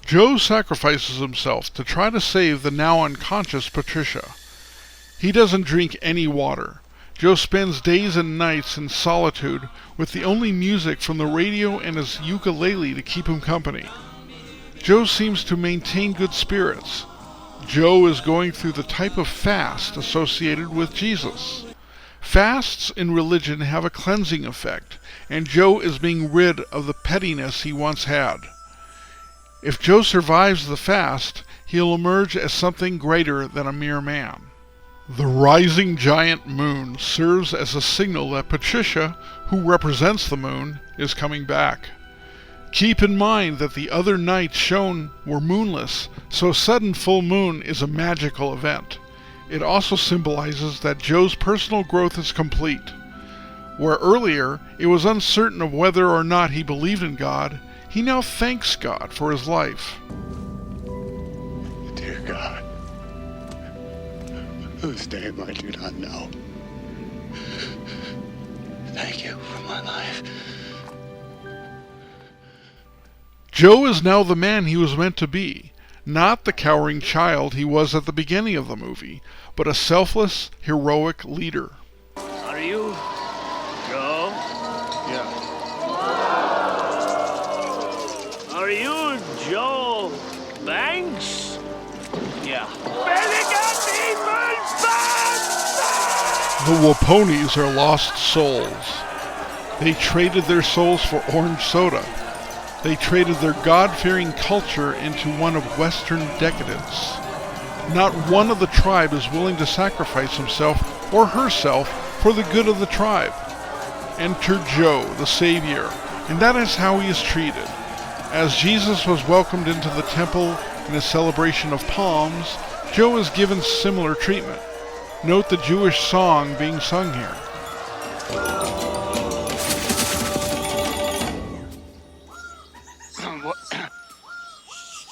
Joe sacrifices himself to try to save the now unconscious Patricia. He doesn't drink any water. Joe spends days and nights in solitude with the only music from the radio and his ukulele to keep him company. Joe seems to maintain good spirits. Joe is going through the type of fast associated with Jesus. Fasts in religion have a cleansing effect, and Joe is being rid of the pettiness he once had. If Joe survives the fast, he'll emerge as something greater than a mere man. The rising giant moon serves as a signal that Patricia, who represents the moon, is coming back. Keep in mind that the other nights shown were moonless, so a sudden full moon is a magical event. It also symbolizes that Joe's personal growth is complete. Where earlier it was uncertain of whether or not he believed in God, he now thanks God for his life. Dear God, whose name I do not know, thank you for my life. Joe is now the man he was meant to be, not the cowering child he was at the beginning of the movie, but a selfless, heroic leader. Are you Joe? Yeah. Are you Joe Banks? Yeah. The Waponies are lost souls. They traded their souls for orange soda. They traded their God-fearing culture into one of Western decadence. Not one of the tribe is willing to sacrifice himself or herself for the good of the tribe. Enter Joe, the Savior, and that is how he is treated. As Jesus was welcomed into the temple in a celebration of palms, Joe is given similar treatment. Note the Jewish song being sung here.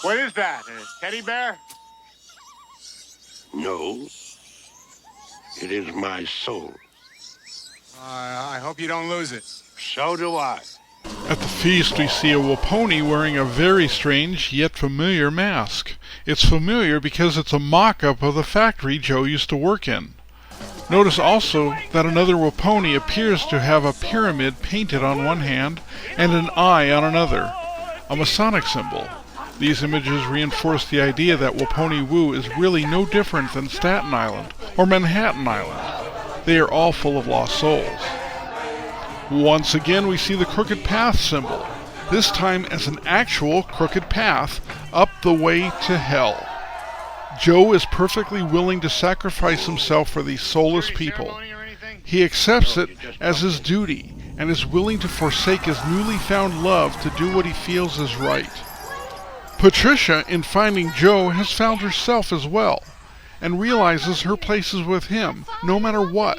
What is that? A teddy bear? No, it is my soul. I hope you don't lose it. So do I. At the feast we see a Waponi wearing a very strange yet familiar mask. It's familiar because it's a mock-up of the factory Joe used to work in. Notice also that another Waponi appears to have a pyramid painted on one hand and an eye on another, a Masonic symbol. These images reinforce the idea that Waponi Woo is really no different than Staten Island or Manhattan Island. They are all full of lost souls. Once again we see the crooked path symbol, this time as an actual crooked path up the way to hell. Joe is perfectly willing to sacrifice himself for these soulless people. He accepts it as his duty and is willing to forsake his newly found love to do what he feels is right. Patricia, in finding Joe, has found herself as well, and realizes her place is with him, no matter what.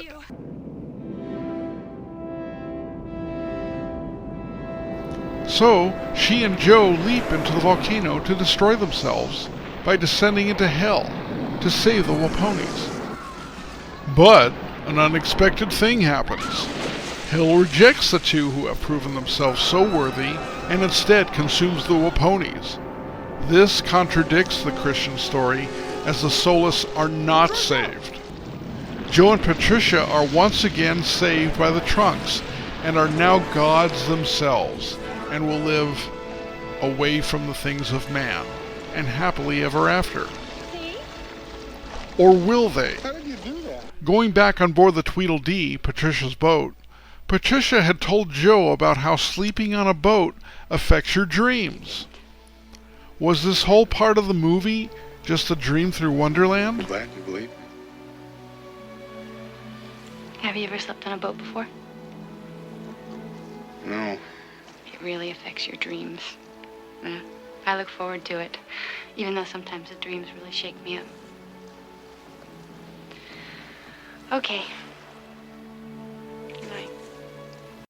So, she and Joe leap into the volcano to destroy themselves by descending into hell to save the Waponies. But an unexpected thing happens. Hell rejects the two who have proven themselves so worthy and instead consumes the Waponies. This contradicts the Christian story, as the soulless are not saved. Joe and Patricia are once again saved by the trunks and are now gods themselves and will live away from the things of man and happily ever after. Or will they? How did you do that? Going back on board the Tweedledee, Patricia's boat, Patricia had told Joe about how sleeping on a boat affects your dreams. Was this whole part of the movie just a dream through Wonderland? I'm glad you believe me. Have you ever slept on a boat before? No. It really affects your dreams. Yeah. I look forward to it, even though sometimes the dreams really shake me up. Okay,